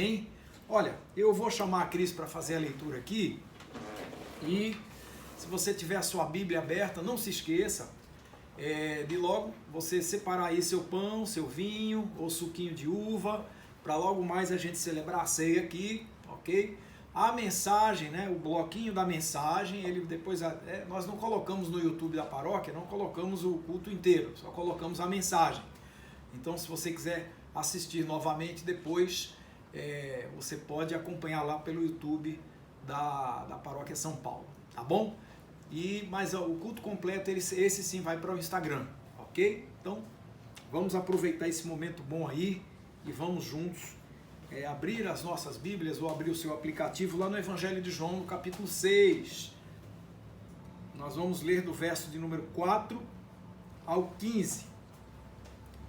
Hein? Olha, eu vou chamar a Cris para fazer a leitura aqui e se você tiver a sua Bíblia aberta, não se esqueça de logo você separar aí seu pão, seu vinho ou suquinho de uva para logo mais a gente celebrar a ceia aqui, ok? A mensagem, né, o bloquinho da mensagem, ele depois nós não colocamos no YouTube da paróquia, não colocamos o culto inteiro, só colocamos a mensagem. Então, se você quiser assistir novamente depois, você pode acompanhar lá pelo YouTube da Paróquia São Paulo, tá bom? Mas o culto completo, esse sim vai para o Instagram, ok? Então, vamos aproveitar esse momento bom aí e vamos juntos abrir as nossas Bíblias ou abrir o seu aplicativo lá no Evangelho de João, no capítulo 6. Nós vamos ler do verso de número 4 ao 15.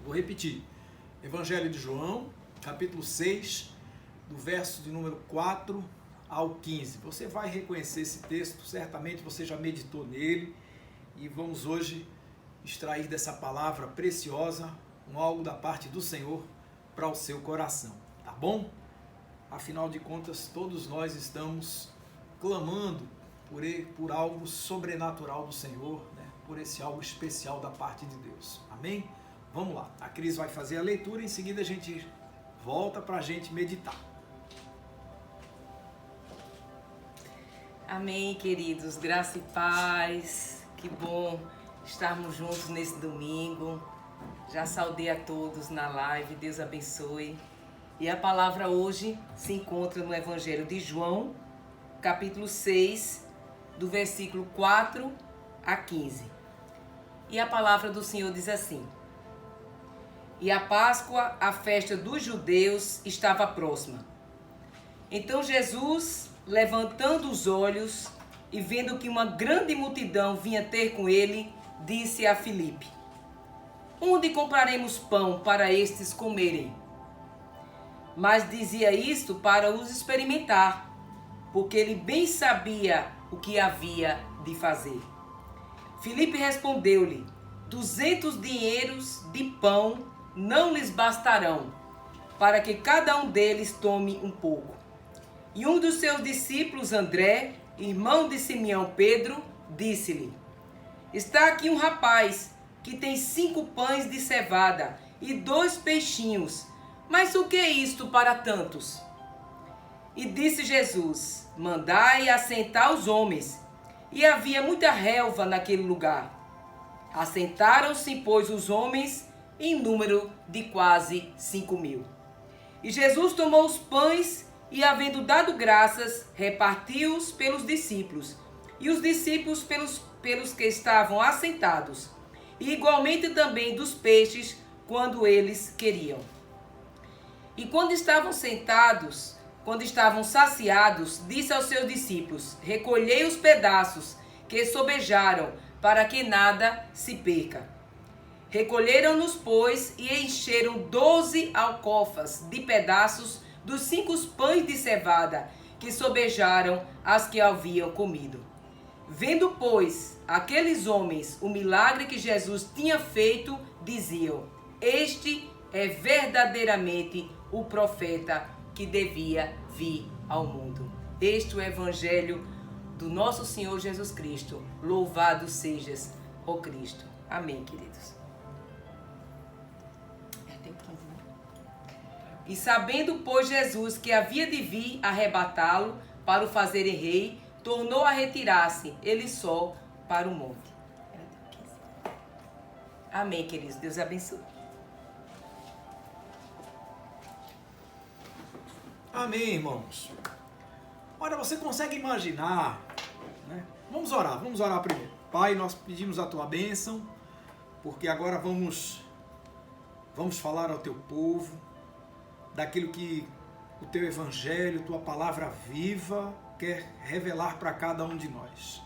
Vou repetir. Evangelho de João, capítulo 6, do verso de número 4 ao 15. Você vai reconhecer esse texto, certamente você já meditou nele, e vamos hoje extrair dessa palavra preciosa algo da parte do Senhor para o seu coração, tá bom? Afinal de contas, todos nós estamos clamando por algo sobrenatural do Senhor, né? Por esse algo especial da parte de Deus, amém? Vamos lá, a Cris vai fazer a leitura, em seguida a gente volta para a gente meditar. Amém, queridos, graça e paz, que bom estarmos juntos nesse domingo. Já saudei a todos na live, Deus abençoe. E a palavra hoje se encontra no Evangelho de João, capítulo 6, do versículo 4 a 15. E a palavra do Senhor diz assim: E a Páscoa, a festa dos judeus, estava próxima. Então Jesus, levantando os olhos e vendo que uma grande multidão vinha ter com ele, disse a Filipe: Onde compraremos pão para estes comerem? Mas dizia isto para os experimentar, porque ele bem sabia o que havia de fazer. Filipe respondeu-lhe: 200 dinheiros de pão não lhes bastarão, para que cada um deles tome um pouco. E um dos seus discípulos, André, irmão de Simeão Pedro, disse-lhe: Está aqui um rapaz que tem 5 pães de cevada e 2 peixinhos, mas o que é isto para tantos? E disse Jesus: Mandai assentar os homens. E havia muita relva naquele lugar. Assentaram-se, pois, os homens em número de quase 5.000. E Jesus tomou os pães e, havendo dado graças, repartiu-os pelos discípulos, e os discípulos pelos que estavam assentados, e igualmente também dos peixes, quando eles queriam. E quando estavam saciados, disse aos seus discípulos: Recolhei os pedaços que sobejaram, para que nada se perca. Recolheram-nos, pois, e encheram 12 alcofas de pedaços dos 5 pães de cevada que sobejaram as que haviam comido. Vendo, pois, aqueles homens o milagre que Jesus tinha feito, diziam: Este é verdadeiramente o profeta que devia vir ao mundo. Este é o Evangelho do nosso Senhor Jesus Cristo. Louvado sejas, ó Cristo. Amém, queridos. E sabendo, pois, Jesus que havia de vir arrebatá-lo para o fazerem rei, tornou a retirar-se, ele só, para o monte. Amém, queridos. Deus abençoe. Amém, irmãos. Olha, você consegue imaginar, né? Vamos orar primeiro. Pai, nós pedimos a tua bênção, porque agora vamos falar ao teu povo, daquilo que o teu evangelho, tua palavra viva quer revelar para cada um de nós.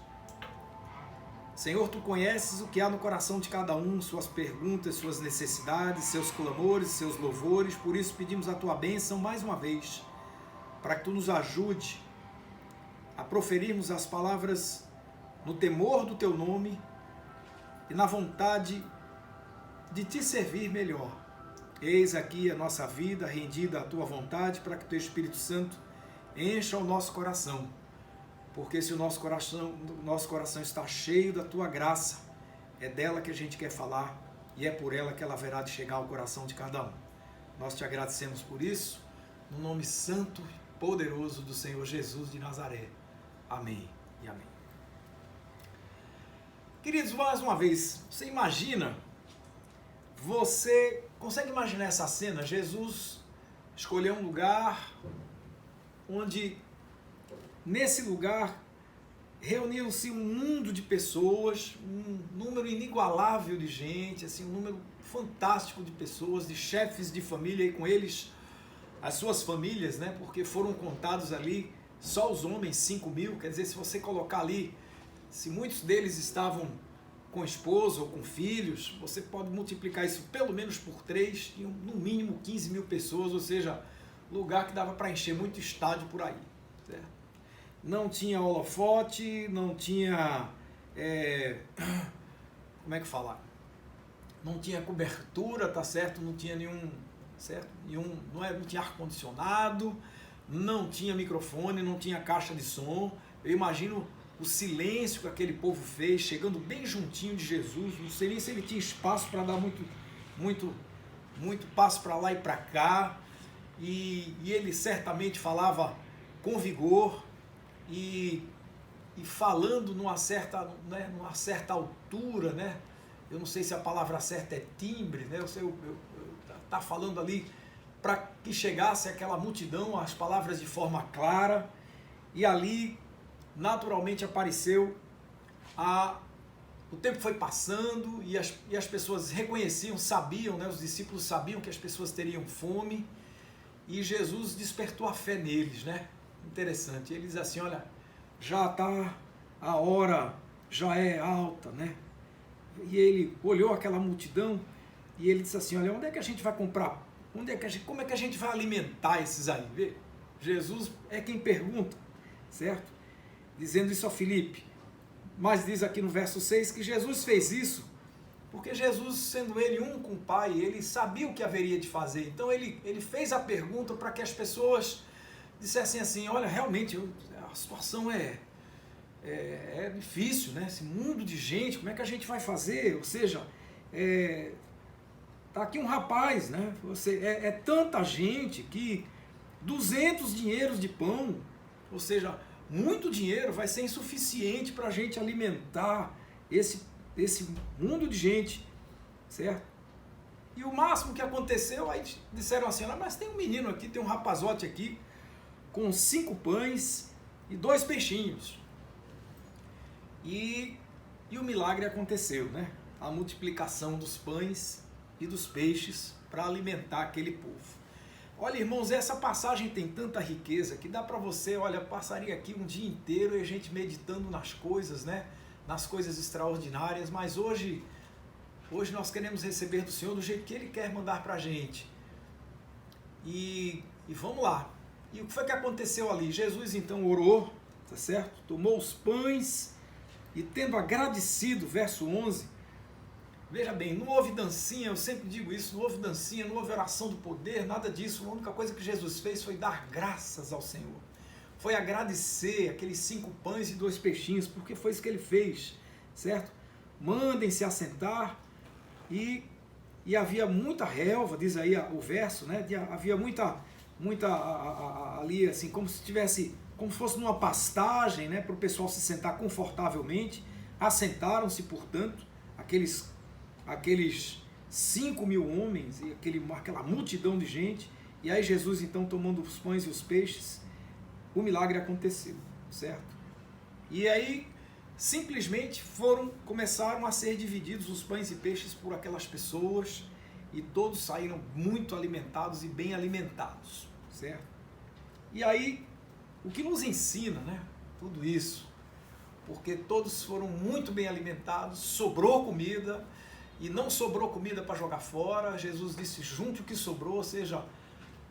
Senhor, tu conheces o que há no coração de cada um, suas perguntas, suas necessidades, seus clamores, seus louvores, por isso pedimos a tua bênção mais uma vez, para que tu nos ajude a proferirmos as palavras no temor do teu nome e na vontade de te servir melhor. Eis aqui a nossa vida rendida à tua vontade, para que o teu Espírito Santo encha o nosso coração. Porque se o nosso coração está cheio da tua graça, é dela que a gente quer falar e é por ela que ela haverá de chegar ao coração de cada um. Nós te agradecemos por isso, no nome santo e poderoso do Senhor Jesus de Nazaré. Amém e amém. Queridos, mais uma vez, você consegue imaginar essa cena? Jesus escolheu um lugar onde, nesse lugar, reuniam-se um mundo de pessoas, um número inigualável de gente, assim, um número fantástico de pessoas, de chefes de família, e com eles as suas famílias, né? Porque foram contados ali só os homens, 5.000, quer dizer, se você colocar ali, se muitos deles estavam com esposa ou com filhos, você pode multiplicar isso pelo menos por 3, e no mínimo 15.000 pessoas, ou seja, lugar que dava para encher muito estádio por aí, certo? Não tinha holofote, não tinha, como é que fala? Não tinha cobertura, tá certo? Não tinha nenhum, certo? Não tinha ar-condicionado, não tinha microfone, não tinha caixa de som. Eu imagino o silêncio que aquele povo fez, chegando bem juntinho de Jesus. Não sei nem se ele tinha espaço para dar muito passo para lá e para cá. E ele certamente falava com vigor e falando numa certa altura, né? Eu não sei se a palavra certa é timbre, né? Tá falando ali para que chegasse aquela multidão as palavras de forma clara, e ali naturalmente apareceu o tempo foi passando e as pessoas reconheciam, sabiam, né? Os discípulos sabiam que as pessoas teriam fome, e Jesus despertou a fé neles, né? Interessante, ele diz assim, olha, já está, a hora já é alta, né? E ele olhou aquela multidão e ele disse assim, olha, onde é que a gente vai comprar? Como é que a gente vai alimentar esses aí? Vê? Jesus é quem pergunta, certo? Dizendo isso a Filipe. Mas diz aqui no verso 6 que Jesus fez isso porque Jesus, sendo ele um com o Pai, ele sabia o que haveria de fazer. Então ele fez a pergunta para que as pessoas dissessem assim, olha, realmente a situação é difícil, né? Esse mundo de gente, como é que a gente vai fazer? Ou seja, tá aqui um rapaz, né? É tanta gente que 200 dinheiros de pão, ou seja, muito dinheiro vai ser insuficiente para a gente alimentar esse mundo de gente, certo? E o máximo que aconteceu, aí disseram assim, mas tem um menino aqui, tem um rapazote aqui, com 5 pães e 2 peixinhos. E o milagre aconteceu, né? A multiplicação dos pães e dos peixes para alimentar aquele povo. Olha, irmãos, essa passagem tem tanta riqueza que dá para você, olha, passaria aqui um dia inteiro e a gente meditando nas coisas, né? Nas coisas extraordinárias, mas hoje nós queremos receber do Senhor do jeito que Ele quer mandar para a gente. E vamos lá. E o que foi que aconteceu ali? Jesus então orou, tá certo? Tomou os pães e tendo agradecido, verso 11, veja bem, não houve dancinha, eu sempre digo isso, não houve dancinha, não houve oração do poder, nada disso. A única coisa que Jesus fez foi dar graças ao Senhor. Foi agradecer aqueles 5 pães e 2 peixinhos, porque foi isso que ele fez, certo? Mandem se assentar, e havia muita relva, diz aí o verso, né? Havia muita ali, assim, como se fosse numa pastagem, né? Para o pessoal se sentar confortavelmente. Assentaram-se, portanto, aqueles 5.000 homens e aquela multidão de gente. E aí Jesus, então, tomando os pães e os peixes, o milagre aconteceu, certo? E aí, simplesmente começaram a ser divididos os pães e peixes por aquelas pessoas, e todos saíram muito alimentados e bem alimentados, certo? E aí, o que nos ensina, né? Tudo isso, porque todos foram muito bem alimentados, sobrou comida, e não sobrou comida para jogar fora. Jesus disse, junte o que sobrou, ou seja,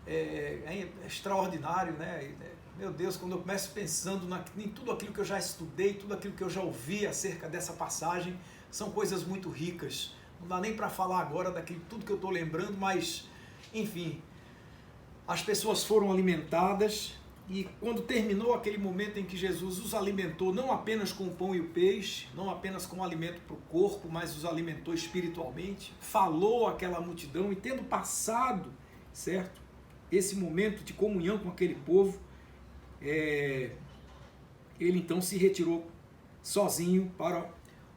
é extraordinário, né? Meu Deus, quando eu começo pensando em tudo aquilo que eu já estudei, tudo aquilo que eu já ouvi acerca dessa passagem, são coisas muito ricas. Não dá nem para falar agora daquilo tudo que eu estou lembrando, mas enfim, as pessoas foram alimentadas. E quando terminou aquele momento em que Jesus os alimentou, não apenas com o pão e o peixe, não apenas com alimento para o corpo, mas os alimentou espiritualmente, falou àquela multidão e tendo passado, certo, esse momento de comunhão com aquele povo, ele então se retirou sozinho para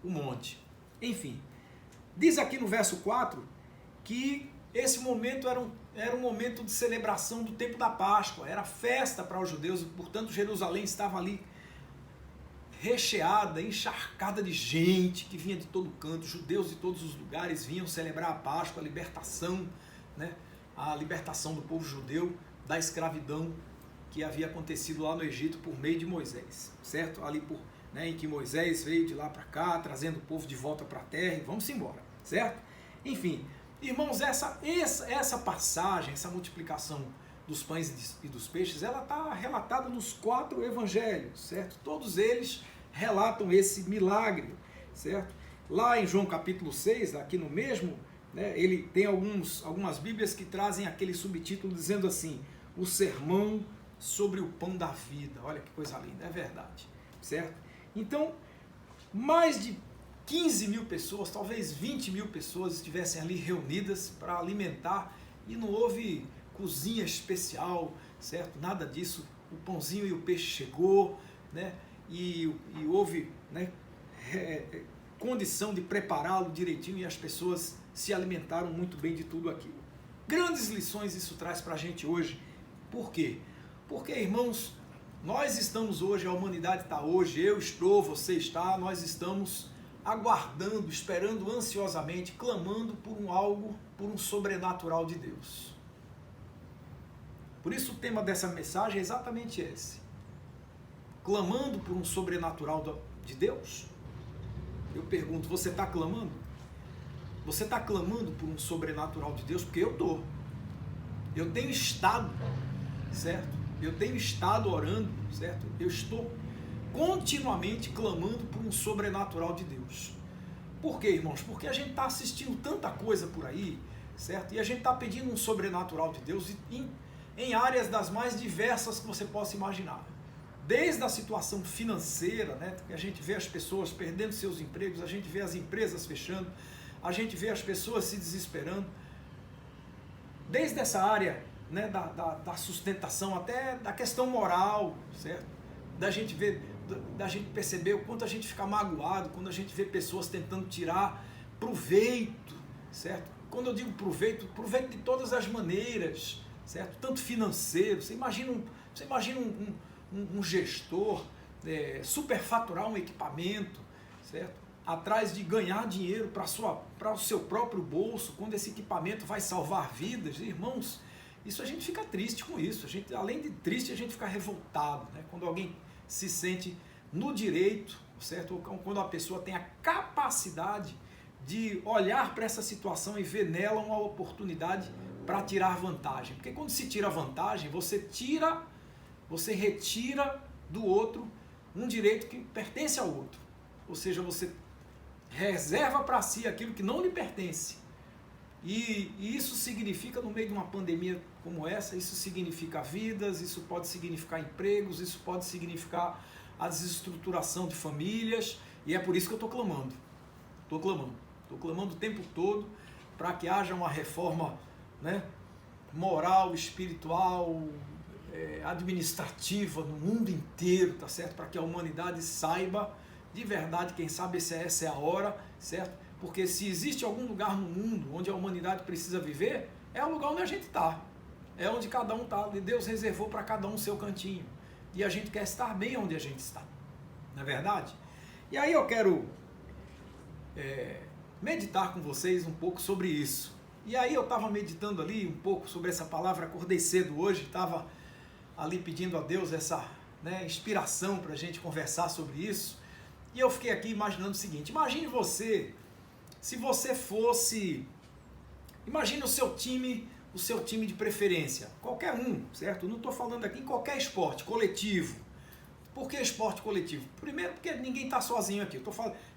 o monte. Enfim, diz aqui no verso 4 que esse momento era um momento de celebração do tempo da Páscoa, era festa para os judeus, portanto Jerusalém estava ali recheada, encharcada de gente que vinha de todo canto, judeus de todos os lugares vinham celebrar a Páscoa, a libertação, né? A libertação do povo judeu da escravidão que havia acontecido lá no Egito por meio de Moisés, certo? Ali em que Moisés veio de lá para cá, trazendo o povo de volta para a terra, e vamos embora, certo? Enfim, irmãos, essa passagem, essa multiplicação dos pães e dos peixes, ela está relatada nos 4 evangelhos, certo? Todos eles relatam esse milagre, certo? Lá em João capítulo 6, aqui no mesmo, né, ele tem algumas bíblias que trazem aquele subtítulo dizendo assim, o sermão sobre o pão da vida. Olha que coisa linda, é verdade, certo? Então, mais de 15 mil pessoas, talvez 20 mil pessoas estivessem ali reunidas para alimentar e não houve cozinha especial, certo? Nada disso. O pãozinho e o peixe chegou, né? E houve, né, condição de prepará-lo direitinho e as pessoas se alimentaram muito bem de tudo aquilo. Grandes lições isso traz para a gente hoje. Por quê? Porque, irmãos, nós estamos hoje, a humanidade está hoje, eu estou, você está, nós estamos aguardando, esperando ansiosamente, clamando por um sobrenatural de Deus. Por isso o tema dessa mensagem é exatamente esse. Clamando por um sobrenatural de Deus? Eu pergunto, você está clamando? Você está clamando por um sobrenatural de Deus? Porque eu estou. Eu tenho estado, certo? Eu tenho estado orando, certo? Eu estou continuamente clamando por um sobrenatural de Deus. Por quê, irmãos? Porque a gente está assistindo tanta coisa por aí, certo? E a gente está pedindo um sobrenatural de Deus em áreas das mais diversas que você possa imaginar. Desde a situação financeira, né? A gente vê as pessoas perdendo seus empregos, a gente vê as empresas fechando, a gente vê as pessoas se desesperando. Desde essa área, né, da sustentação até da questão moral, certo? Da gente perceber o quanto a gente fica magoado quando a gente vê pessoas tentando tirar proveito, certo? Quando eu digo proveito de todas as maneiras, certo? Tanto financeiro, você imagina um gestor superfaturar um equipamento, certo? Atrás de ganhar dinheiro para o seu próprio bolso, quando esse equipamento vai salvar vidas, irmãos, isso a gente fica triste com isso. A gente, além de triste, a gente fica revoltado, né? Quando alguém se sente no direito, certo? Ou quando a pessoa tem a capacidade de olhar para essa situação e ver nela uma oportunidade para tirar vantagem. Porque quando se tira vantagem, você retira do outro um direito que pertence ao outro. Ou seja, você reserva para si aquilo que não lhe pertence. E isso significa, no meio de uma pandemia como essa, isso significa vidas, isso pode significar empregos, isso pode significar a desestruturação de famílias, e é por isso que eu estou clamando. Estou clamando o tempo todo para que haja uma reforma, né, moral, espiritual, administrativa no mundo inteiro, tá certo? Para que a humanidade saiba de verdade, quem sabe essa é a hora, certo? Porque se existe algum lugar no mundo onde a humanidade precisa viver, é o lugar onde a gente está. É onde cada um está. Deus reservou para cada um o seu cantinho. E a gente quer estar bem onde a gente está. Não é verdade? E aí eu quero meditar com vocês um pouco sobre isso. E aí eu estava meditando ali um pouco sobre essa palavra, acordei cedo hoje, estava ali pedindo a Deus essa, né, inspiração para a gente conversar sobre isso. E eu fiquei aqui imaginando o seguinte, imagine você, se você fosse, imagine o seu time de preferência, qualquer um, certo? Não estou falando aqui em qualquer esporte coletivo. Por que esporte coletivo? Primeiro porque ninguém está sozinho aqui,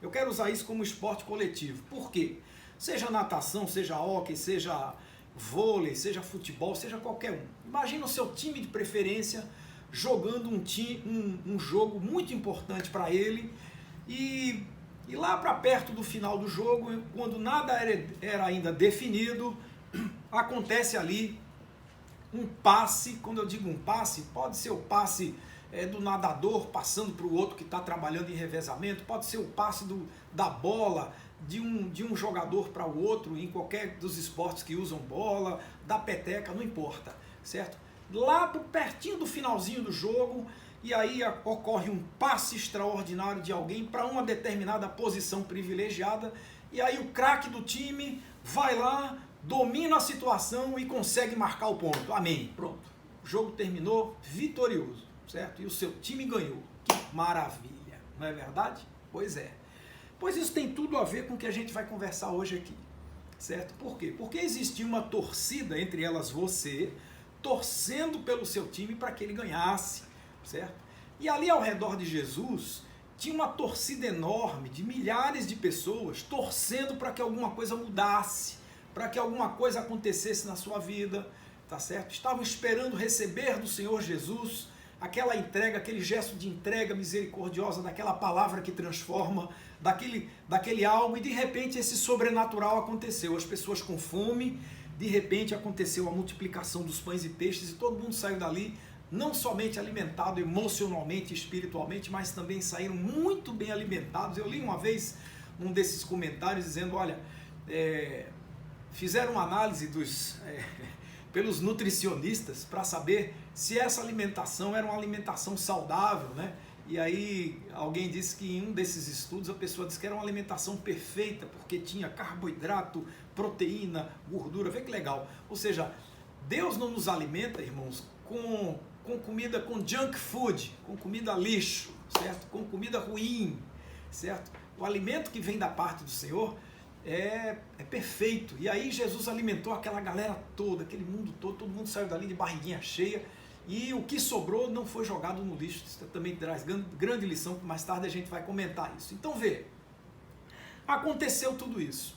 eu quero usar isso como esporte coletivo. Por quê? Seja natação, seja hóquei, seja vôlei, seja futebol, seja qualquer um. Imagina o seu time de preferência jogando um jogo muito importante para ele e lá para perto do final do jogo, quando nada era ainda definido, acontece ali um passe. Quando eu digo um passe, pode ser o passe do nadador passando para o outro que está trabalhando em revezamento, pode ser o passe da bola de um jogador para o outro em qualquer dos esportes que usam bola, da peteca, não importa, certo? Lá pertinho do finalzinho do jogo, e aí ocorre um passe extraordinário de alguém para uma determinada posição privilegiada, e aí o craque do time vai lá, domina a situação e consegue marcar o ponto. Amém. Pronto. O jogo terminou vitorioso, certo? E o seu time ganhou. Que maravilha, não é verdade? Pois é. Pois isso tem tudo a ver com o que a gente vai conversar hoje aqui, certo? Por quê? Porque existia uma torcida, entre elas você, torcendo pelo seu time para que ele ganhasse, certo? E ali ao redor de Jesus tinha uma torcida enorme de milhares de pessoas torcendo para que alguma coisa mudasse, para que alguma coisa acontecesse na sua vida, tá certo? Estavam esperando receber do Senhor Jesus aquela entrega, aquele gesto de entrega misericordiosa, daquela palavra que transforma, daquele algo, e de repente esse sobrenatural aconteceu. As pessoas com fome, de repente aconteceu a multiplicação dos pães e peixes e todo mundo saiu dali não somente alimentado emocionalmente e espiritualmente, mas também saíram muito bem alimentados. Eu li uma vez um desses comentários dizendo, olha, fizeram uma análise pelos nutricionistas para saber se essa alimentação era uma alimentação saudável, né? E aí alguém disse que em um desses estudos a pessoa disse que era uma alimentação perfeita, porque tinha carboidrato, proteína, gordura. Vê que legal. Ou seja, Deus não nos alimenta, irmãos, com comida, com junk food, com comida lixo, certo? Com comida ruim, certo? O alimento que vem da parte do Senhor é perfeito. E aí Jesus alimentou aquela galera toda, aquele mundo todo mundo saiu dali de barriguinha cheia, e o que sobrou não foi jogado no lixo. Isso também traz grande lição, que mais tarde a gente vai comentar isso. Então vê, aconteceu tudo isso.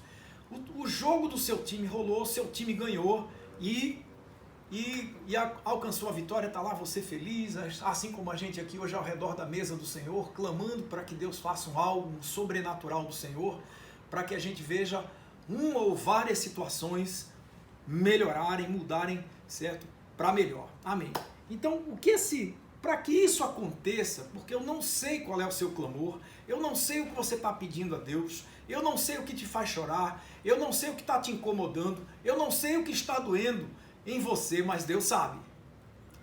O jogo do seu time rolou, seu time ganhou e alcançou a vitória. Está lá você feliz, assim como a gente aqui hoje ao redor da mesa do Senhor, clamando para que Deus faça algo sobrenatural do Senhor, para que a gente veja uma ou várias situações melhorarem, mudarem, certo? Para melhor. Amém. Então, para que isso aconteça, porque eu não sei qual é o seu clamor, eu não sei o que você está pedindo a Deus, eu não sei o que te faz chorar, eu não sei o que está te incomodando, eu não sei o que está doendo em você, mas Deus sabe.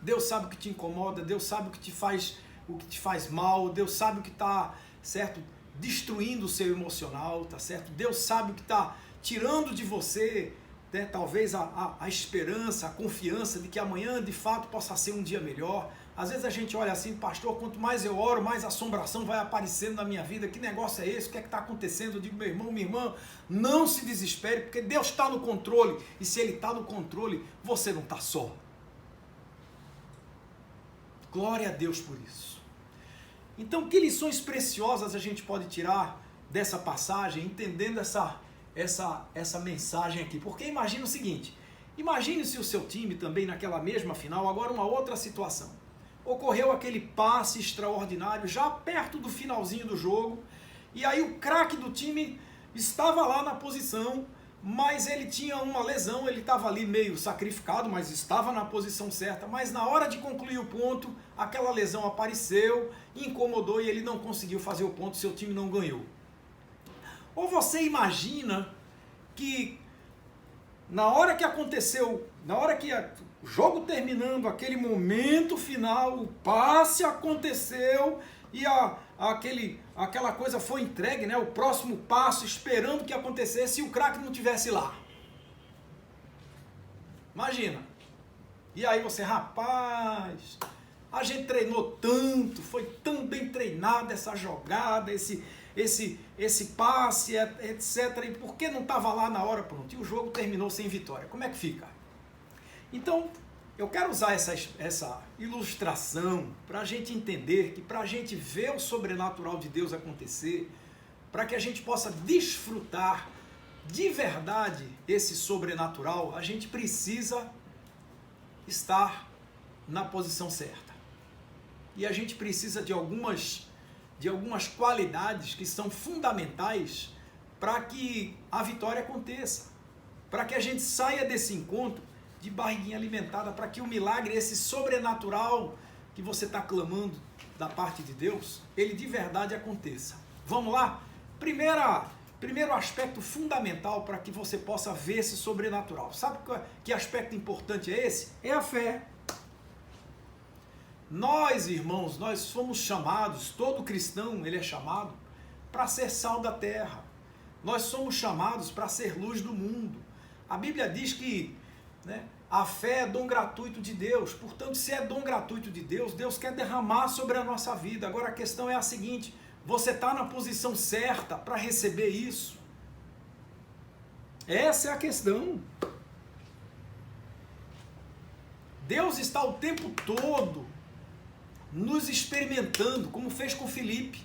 Deus sabe o que te incomoda, Deus sabe o que te faz mal, Deus sabe o que está, certo, destruindo o seu emocional, tá certo? Deus sabe o que está tirando de você, né, talvez a esperança, a confiança de que amanhã de fato possa ser um dia melhor. Às vezes a gente olha assim, pastor, quanto mais eu oro, mais assombração vai aparecendo na minha vida. Que negócio é esse? O que é que está acontecendo? Eu digo, meu irmão, minha irmã, não se desespere, porque Deus está no controle. E se Ele está no controle, você não está só. Glória a Deus por isso. Então, que lições preciosas a gente pode tirar dessa passagem, entendendo essa mensagem aqui? Porque imagina o seguinte, imagine se o seu time também naquela mesma final, agora uma outra situação. Ocorreu aquele passe extraordinário já perto do finalzinho do jogo, e aí o craque do time estava lá na posição, mas ele tinha uma lesão, ele estava ali meio sacrificado, mas estava na posição certa, mas na hora de concluir o ponto, aquela lesão apareceu, incomodou e ele não conseguiu fazer o ponto, seu time não ganhou. Ou você imagina que na hora que aconteceu, na hora que o jogo terminando, aquele momento final, o passe aconteceu e aquela coisa foi entregue, né? O próximo passo, esperando que acontecesse, e o craque não tivesse lá. Imagina. E aí você, rapaz, a gente treinou tanto, foi tão bem treinada essa jogada, esse passe, etc. E por que não estava lá na hora? Pronto, e o jogo terminou sem vitória. Como é que fica? Então, eu quero usar essa ilustração para a gente entender que, para a gente ver o sobrenatural de Deus acontecer, para que a gente possa desfrutar de verdade esse sobrenatural, a gente precisa estar na posição certa. E a gente precisa de algumas qualidades que são fundamentais para que a vitória aconteça, para que a gente saia desse encontro de barriguinha alimentada, para que o milagre, esse sobrenatural que você está clamando da parte de Deus, ele de verdade aconteça. Vamos lá? Primeiro aspecto fundamental para que você possa ver esse sobrenatural. Sabe que aspecto importante é esse? É a fé. Nós, irmãos, nós fomos chamados, todo cristão ele é chamado para ser sal da terra. Nós somos chamados para ser luz do mundo. A Bíblia diz que, né, a fé é dom gratuito de Deus. Portanto, se é dom gratuito de Deus, Deus quer derramar sobre a nossa vida. Agora a questão é a seguinte: você está na posição certa para receber isso? Essa é a questão. Deus está o tempo todo nos experimentando, como fez com Filipe.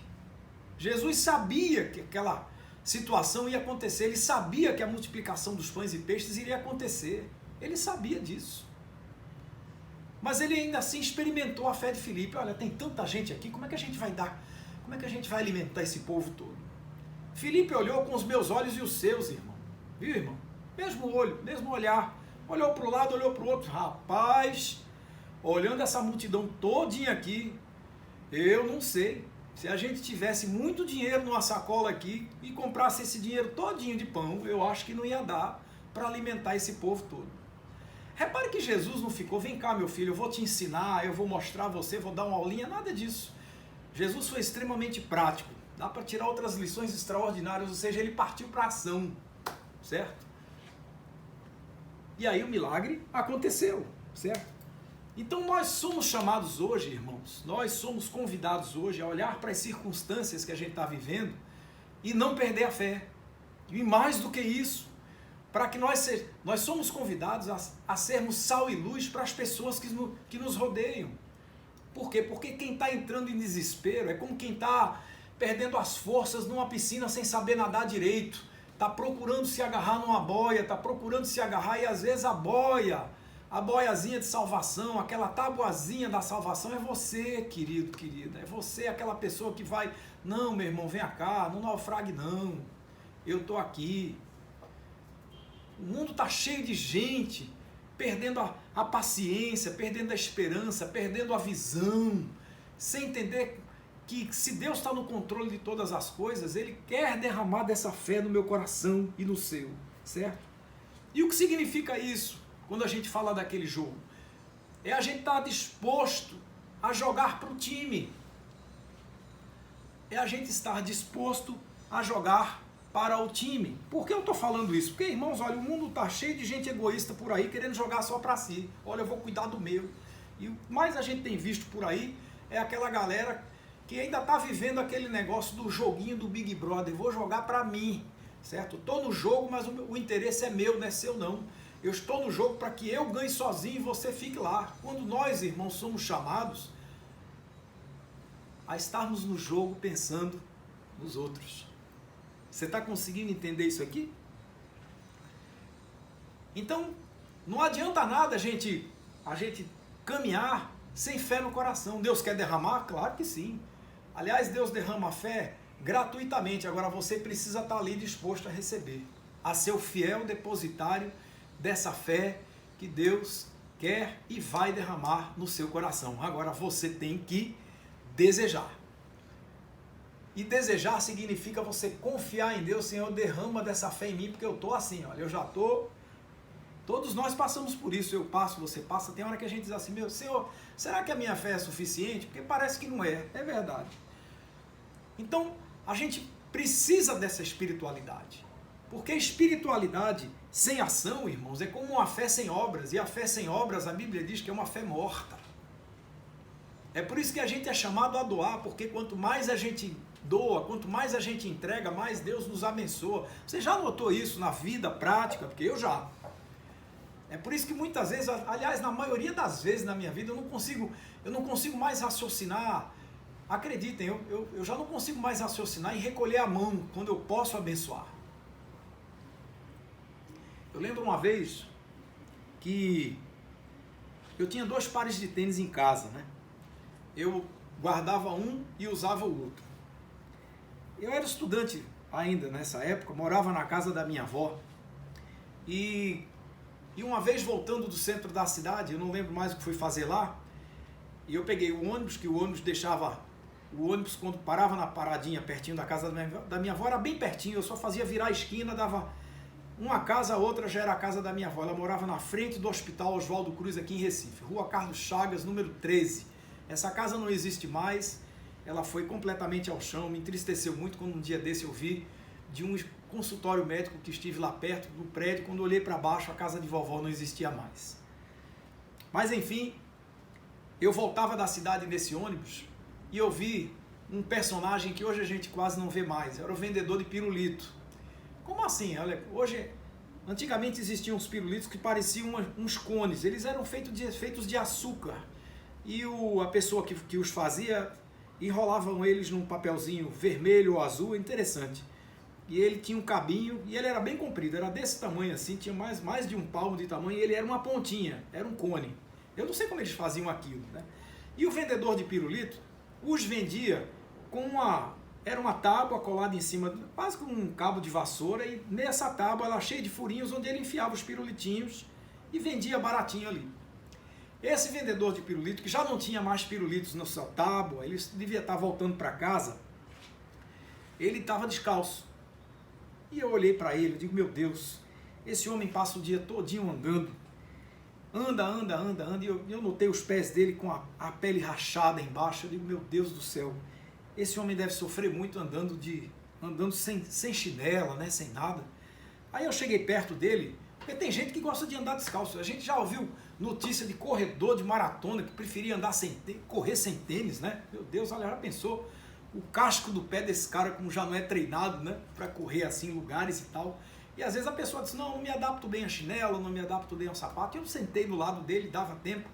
Jesus sabia que aquela situação ia acontecer, ele sabia que a multiplicação dos pães e peixes iria acontecer, ele sabia disso. Mas ele ainda assim experimentou a fé de Filipe. Olha, tem tanta gente aqui, como é que a gente vai alimentar esse povo todo? Filipe olhou com os meus olhos e os seus, irmão. Viu, irmão? Mesmo olho, mesmo olhar. Olhou para o lado, olhou para o outro. Rapaz, olhando essa multidão todinha aqui, eu não sei. Se a gente tivesse muito dinheiro numa sacola aqui e comprasse esse dinheiro todinho de pão, eu acho que não ia dar para alimentar esse povo todo. Repare que Jesus não ficou, vem cá meu filho, eu vou te ensinar, eu vou mostrar a você, vou dar uma aulinha, nada disso. Jesus foi extremamente prático, dá para tirar outras lições extraordinárias, ou seja, ele partiu para a ação, certo? E aí o milagre aconteceu, certo? Então nós somos chamados hoje, irmãos, nós somos convidados hoje a olhar para as circunstâncias que a gente está vivendo e não perder a fé. E mais do que isso, para que nós somos convidados a sermos sal e luz para as pessoas que nos rodeiam. Por quê? Porque quem está entrando em desespero é como quem está perdendo as forças numa piscina sem saber nadar direito. Está procurando se agarrar numa boia, está procurando se agarrar e às vezes a boiazinha de salvação, aquela tabuazinha da salvação é você, querido, querida. É você, aquela pessoa que vai, não, meu irmão, vem cá, não naufrague não, eu estou aqui. O mundo está cheio de gente perdendo a paciência, perdendo a esperança, perdendo a visão, sem entender que se Deus está no controle de todas as coisas, Ele quer derramar dessa fé no meu coração e no seu, certo? E o que significa isso, quando a gente fala daquele jogo? É a gente estar disposto a jogar para o time. É a gente estar disposto a jogar para o time. Por que eu estou falando isso? Porque, irmãos, olha, o mundo está cheio de gente egoísta por aí, querendo jogar só para si. Olha, eu vou cuidar do meu. E o mais a gente tem visto por aí é aquela galera que ainda está vivendo aquele negócio do joguinho do Big Brother. Vou jogar para mim, certo? Estou no jogo, mas o interesse é meu, não é seu não. Eu estou no jogo para que eu ganhe sozinho e você fique lá. Quando nós, irmãos, somos chamados a estarmos no jogo pensando nos outros. Você está conseguindo entender isso aqui? Então, não adianta nada a gente caminhar sem fé no coração. Deus quer derramar? Claro que sim. Aliás, Deus derrama a fé gratuitamente. Agora você precisa estar ali disposto a receber, a ser o fiel depositário dessa fé que Deus quer e vai derramar no seu coração. Agora você tem que desejar. E desejar significa você confiar em Deus. Senhor, derrama dessa fé em mim, porque eu estou assim, olha, eu já estou... Todos nós passamos por isso, eu passo, você passa. Tem hora que a gente diz assim, meu Senhor, será que a minha fé é suficiente? Porque parece que não é, é verdade. Então, a gente precisa dessa espiritualidade. Porque espiritualidade sem ação, irmãos, é como uma fé sem obras. E a fé sem obras, a Bíblia diz que é uma fé morta. É por isso que a gente é chamado a doar, porque quanto mais a gente doa, quanto mais a gente entrega, mais Deus nos abençoa. Você já notou isso na vida prática? Porque eu já. É por isso que muitas vezes, aliás, na maioria das vezes na minha vida, eu não consigo mais raciocinar. Acreditem, eu já não consigo mais raciocinar em recolher a mão quando eu posso abençoar. Eu lembro uma vez que eu tinha 2 pares de tênis em casa, né? Eu guardava um e usava o outro. Eu era estudante ainda nessa época, morava na casa da minha avó. E uma vez voltando do centro da cidade, eu não lembro mais o que fui fazer lá, e eu peguei o ônibus, que o ônibus deixava... O ônibus, quando parava na paradinha pertinho da casa da minha avó, era bem pertinho, eu só fazia virar a esquina, dava uma casa, a outra já era a casa da minha avó. Ela morava na frente do Hospital Oswaldo Cruz, aqui em Recife, Rua Carlos Chagas, número 13. Essa casa não existe mais, ela foi completamente ao chão, me entristeceu muito quando um dia desse eu vi de um consultório médico que estive lá perto do prédio, quando eu olhei para baixo, a casa de vovó não existia mais. Mas enfim, eu voltava da cidade nesse ônibus, e eu vi um personagem que hoje a gente quase não vê mais, era o vendedor de pirulito. Como assim? Olha, antigamente existiam uns pirulitos que pareciam uns cones, eles eram feitos de açúcar, e a pessoa que os fazia, enrolavam eles num papelzinho vermelho ou azul, interessante. E ele tinha um cabinho, e ele era bem comprido, era desse tamanho assim, tinha mais de um palmo de tamanho, e ele era uma pontinha, era um cone. Eu não sei como eles faziam aquilo, né? E o vendedor de pirulito os vendia com era uma tábua colada em cima, quase com um cabo de vassoura, e nessa tábua ela cheia de furinhos, onde ele enfiava os pirulitinhos e vendia baratinho ali. Esse vendedor de pirulito, que já não tinha mais pirulitos na sua tábua, ele devia estar voltando para casa, ele estava descalço. E eu olhei para ele e digo, meu Deus, esse homem passa o dia todinho andando, anda, e eu notei os pés dele com a pele rachada embaixo. Eu digo, meu Deus do céu, esse homem deve sofrer muito andando sem chinela, né, sem nada. Aí eu cheguei perto dele, porque tem gente que gosta de andar descalço. A gente já ouviu notícia de corredor de maratona que preferia correr sem tênis, né? Meu Deus, olha, já pensou o casco do pé desse cara, como já não é treinado, né, para correr assim em lugares e tal. E às vezes a pessoa diz, não me adapto bem a chinelo, não me adapto bem ao sapato. E eu sentei do lado dele, dava tempo.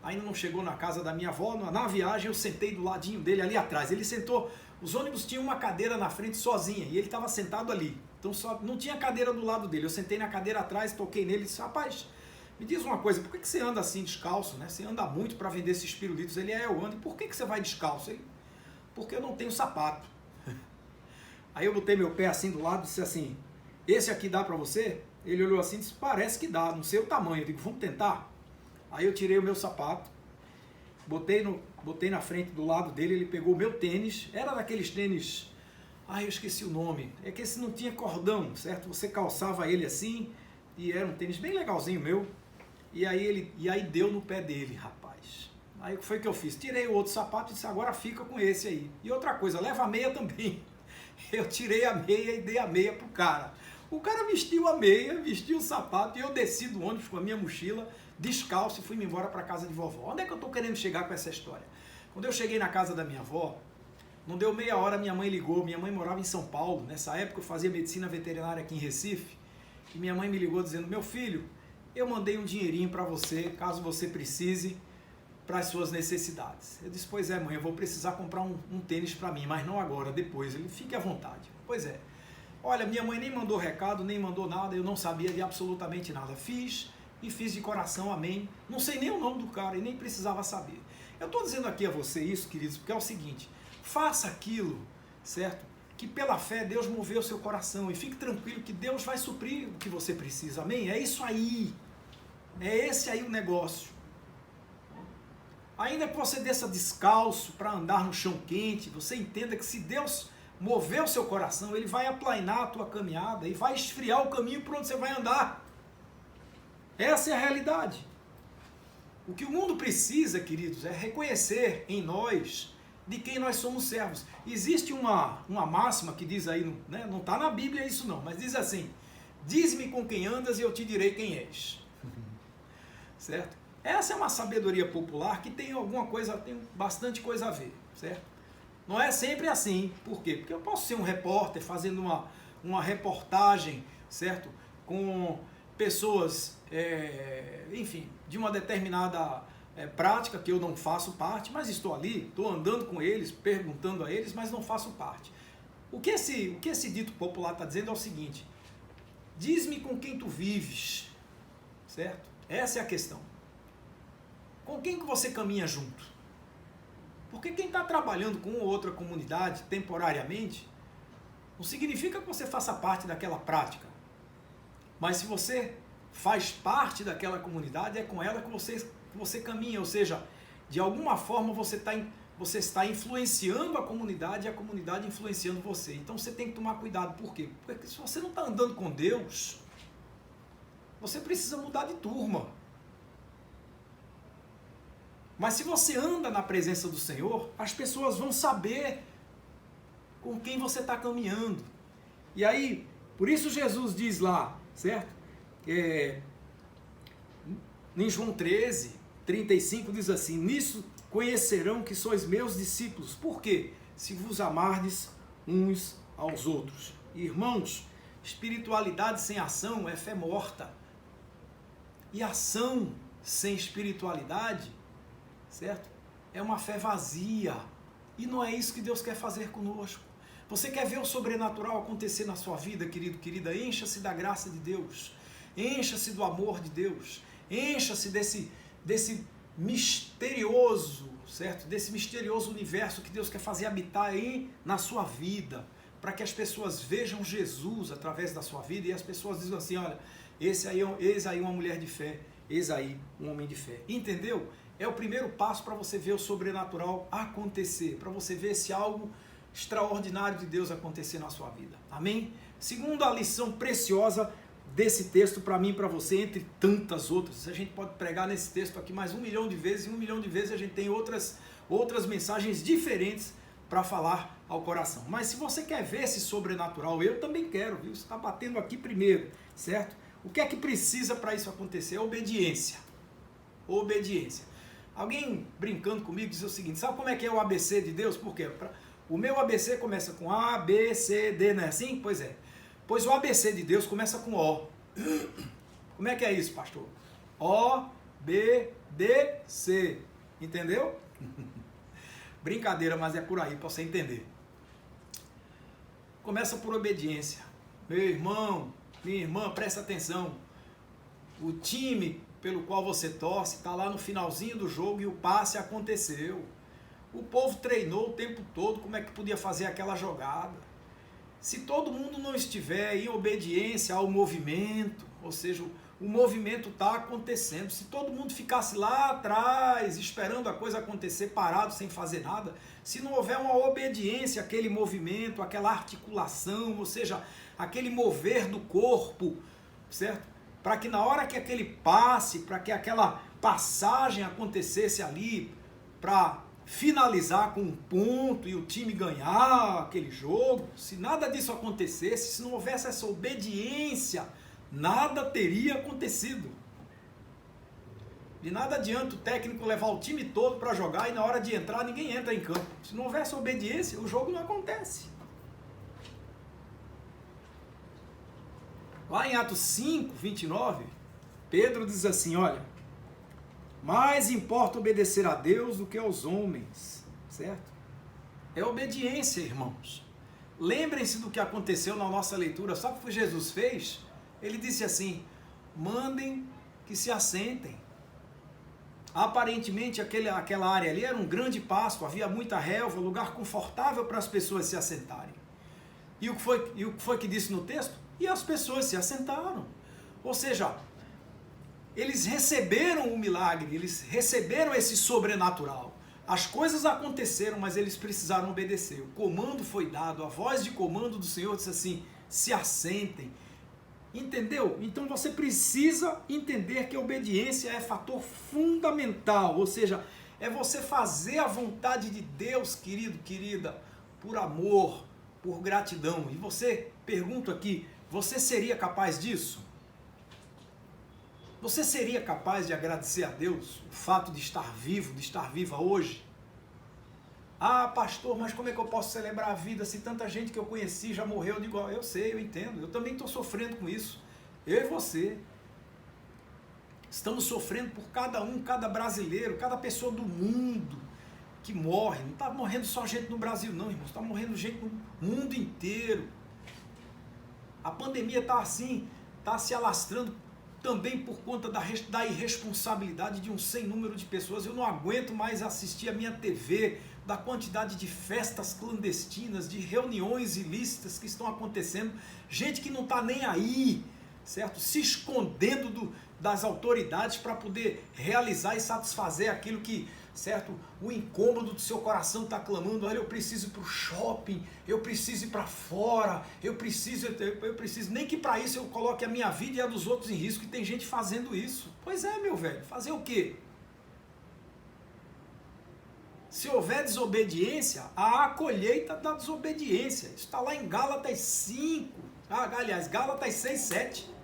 Ainda não chegou na casa da minha avó, na viagem eu sentei do ladinho dele, ali atrás. Ele sentou, os ônibus tinham uma cadeira na frente sozinha, e ele estava sentado ali. Então não tinha cadeira do lado dele. Eu sentei na cadeira atrás, toquei nele e disse, rapaz, me diz uma coisa, por que você anda assim descalço, né? Você anda muito para vender esses pirulitos. Ele, eu ando. E por que você vai descalço? Ele, porque eu não tenho sapato. Aí eu botei meu pé assim do lado e disse assim, esse aqui dá para você? Ele olhou assim e disse, parece que dá, não sei o tamanho. Eu digo, vamos tentar? Aí eu tirei o meu sapato, botei na frente do lado dele, ele pegou o meu tênis, era daqueles tênis, eu esqueci o nome, é que esse não tinha cordão, certo? Você calçava ele assim, e era um tênis bem legalzinho meu, e aí deu no pé dele, rapaz. Aí o que foi que eu fiz? Tirei o outro sapato e disse, agora fica com esse aí. E outra coisa, leva a meia também. Eu tirei a meia e dei a meia pro cara. O cara vestiu a meia, vestiu o sapato, e eu desci do ônibus com a minha mochila, descalço, e fui-me embora para casa de vovó. Onde é que eu estou querendo chegar com essa história? Quando eu cheguei na casa da minha avó, não deu meia hora, minha mãe ligou. Minha mãe morava em São Paulo. Nessa época eu fazia medicina veterinária aqui em Recife. E minha mãe me ligou dizendo, meu filho, eu mandei um dinheirinho para você, caso você precise, para as suas necessidades. Eu disse, pois é, mãe, eu vou precisar comprar um tênis para mim, mas não agora, depois. Ele, fique à vontade. Pois é. Olha, minha mãe nem mandou recado, nem mandou nada, eu não sabia de absolutamente nada. Fiz e fiz de coração, amém. Não sei nem o nome do cara e nem precisava saber. Eu estou dizendo aqui a você isso, queridos, porque é o seguinte, faça aquilo, certo? Que pela fé Deus moveu o seu coração, e fique tranquilo que Deus vai suprir o que você precisa, amém? É isso aí, é esse aí o negócio. Ainda que você desça descalço para andar no chão quente, você entenda que se Deus mover o seu coração, Ele vai aplainar a tua caminhada e vai esfriar o caminho por onde você vai andar. Essa é a realidade. O que o mundo precisa, queridos, é reconhecer em nós de quem nós somos servos. Existe uma máxima que diz aí, né, não está na Bíblia isso não, mas diz assim, diz-me com quem andas e eu te direi quem és. Certo? Essa é uma sabedoria popular que tem tem bastante coisa a ver, certo? Não é sempre assim. Por quê? Porque eu posso ser um repórter fazendo uma reportagem, certo? Com pessoas, enfim, de uma determinada prática que eu não faço parte, mas estou ali, estou andando com eles, perguntando a eles, mas não faço parte. O que esse dito popular está dizendo é o seguinte, Diz-me com quem tu vives, certo? Essa é a questão. Com quem que você caminha junto? Porque quem está trabalhando com outra comunidade temporariamente, não significa que você faça parte daquela prática. Mas se você faz parte daquela comunidade, é com ela que você caminha. Ou seja, de alguma forma você está influenciando a comunidade e a comunidade influenciando você. Então você tem que tomar cuidado. Por quê? Porque se você não está andando com Deus, você precisa mudar de turma. Mas se você anda na presença do Senhor, as pessoas vão saber com quem você está caminhando. E aí, por isso Jesus diz lá, certo? Em João 13, 35 diz assim: nisso conhecerão que sois meus discípulos. Por quê? Se vos amardes uns aos outros. Irmãos, espiritualidade sem ação é fé morta. E ação sem espiritualidade, certo? É uma fé vazia. E não é isso que Deus quer fazer conosco. Você quer ver o sobrenatural acontecer na sua vida, querido, querida? Encha-se da graça de Deus. Encha-se do amor de Deus. Encha-se desse misterioso, certo? Desse misterioso universo que Deus quer fazer habitar aí na sua vida. Para que as pessoas vejam Jesus através da sua vida e as pessoas dizem assim: olha, eis aí uma mulher de fé, eis aí um homem de fé. Entendeu? É o primeiro passo para você ver o sobrenatural acontecer, para você ver esse algo extraordinário de Deus acontecer na sua vida. Amém? Segundo a lição preciosa desse texto para mim e para você, entre tantas outras. A gente pode pregar nesse texto aqui mais 1 milhão de vezes, e 1 milhão de vezes a gente tem outras mensagens diferentes para falar ao coração. Mas se você quer ver esse sobrenatural, eu também quero, viu? Você está batendo aqui primeiro, certo? O que é que precisa para isso acontecer? Obediência. Obediência. Alguém brincando comigo diz o seguinte: sabe como é que é o ABC de Deus? Por quê? O meu ABC começa com A, B, C, D, não é assim? Pois é. Pois o ABC de Deus começa com O. Como é que é isso, pastor? O, B, D, C. Entendeu? Brincadeira, mas é por aí para você entender. Começa por obediência. Meu irmão, minha irmã, presta atenção. O time pelo qual você torce está lá no finalzinho do jogo e o passe aconteceu. O povo treinou o tempo todo como é que podia fazer aquela jogada. Se todo mundo não estiver em obediência ao movimento, ou seja, o movimento está acontecendo. Se todo mundo ficasse lá atrás, esperando a coisa acontecer, parado, sem fazer nada, se não houver uma obediência àquele movimento, àquela articulação, ou seja, aquele mover do corpo, certo? Para que na hora que aquele passe, para que aquela passagem acontecesse ali, para finalizar com um ponto e o time ganhar aquele jogo, se nada disso acontecesse, se não houvesse essa obediência, nada teria acontecido. De nada adianta o técnico levar o time todo para jogar e na hora de entrar ninguém entra em campo. Se não houvesse obediência, o jogo não acontece. Lá em Atos 5, 29, Pedro diz assim: olha, mais importa obedecer a Deus do que aos homens, certo? É obediência, irmãos. Lembrem-se do que aconteceu na nossa leitura. Sabe o que Jesus fez? Ele disse assim: mandem que se assentem. Aparentemente aquela área ali era um grande pasto, havia muita relva, lugar confortável para as pessoas se assentarem. E o que foi que disse no texto? E as pessoas se assentaram. Ou seja, eles receberam o milagre, eles receberam esse sobrenatural. As coisas aconteceram, mas eles precisaram obedecer. O comando foi dado, a voz de comando do Senhor disse assim: se assentem. Entendeu? Então você precisa entender que a obediência é fator fundamental, ou seja, é você fazer a vontade de Deus, querido, querida, por amor, por gratidão. E você, pergunto aqui, você seria capaz disso? Você seria capaz de agradecer a Deus o fato de estar vivo, de estar viva hoje? Ah, pastor, mas como é que eu posso celebrar a vida se tanta gente que eu conheci já morreu? Eu digo: eu sei, eu entendo, eu também estou sofrendo com isso. Eu e você. Estamos sofrendo por cada brasileiro, cada pessoa do mundo que morre. Não está morrendo só gente no Brasil não, irmãos, está morrendo gente no mundo inteiro. A pandemia está assim, está se alastrando também por conta da irresponsabilidade de um sem número de pessoas. Eu não aguento mais assistir a minha TV, da quantidade de festas clandestinas, de reuniões ilícitas que estão acontecendo, gente que não está nem aí, certo? Se escondendo das autoridades para poder realizar e satisfazer aquilo que, certo? O incômodo do seu coração está clamando: olha, eu preciso ir para o shopping, eu preciso ir para fora, eu preciso, nem que para isso eu coloque a minha vida e a dos outros em risco, e tem gente fazendo isso. Pois é, meu velho, fazer o quê? Se houver desobediência, há a colheita da desobediência. Isso está lá em Gálatas 5, aliás, Gálatas 6, 7.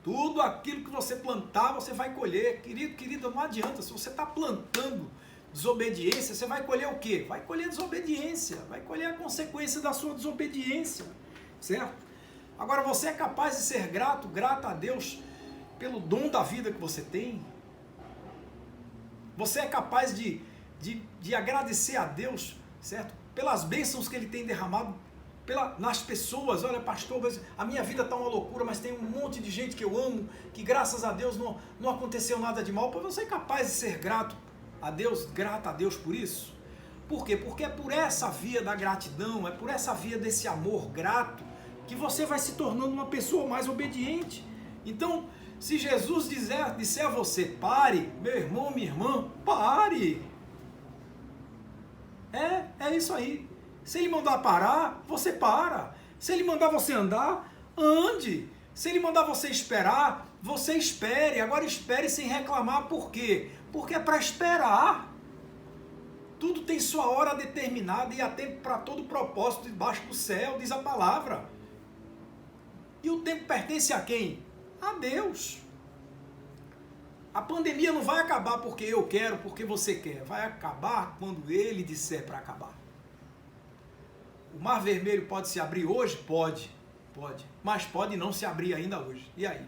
Tudo aquilo que você plantar, você vai colher. Querido, querida, não adianta. Se você está plantando desobediência, você vai colher o quê? Vai colher desobediência. Vai colher a consequência da sua desobediência. Certo? Agora, você é capaz de ser grata a Deus pelo dom da vida que você tem? Você é capaz de agradecer a Deus, certo? Pelas bênçãos que Ele tem derramado nas pessoas. Olha, pastor, a minha vida está uma loucura, mas tem um monte de gente que eu amo, que graças a Deus não aconteceu nada de mal. Você é capaz de ser grata a Deus por isso? Por quê? Porque é por essa via da gratidão, é por essa via desse amor grato, que você vai se tornando uma pessoa mais obediente. Então, se Jesus disser a você: pare, meu irmão, minha irmã, pare. É isso aí. Se Ele mandar parar, você para. Se Ele mandar você andar, ande. Se Ele mandar você esperar, você espere. Agora espere sem reclamar. Por quê? Porque é para esperar. Tudo tem sua hora determinada e há tempo para todo propósito debaixo do céu, diz a palavra. E o tempo pertence a quem? A Deus. A pandemia não vai acabar porque eu quero, porque você quer. Vai acabar quando Ele disser para acabar. O Mar Vermelho pode se abrir hoje? Pode. Mas pode não se abrir ainda hoje. E aí?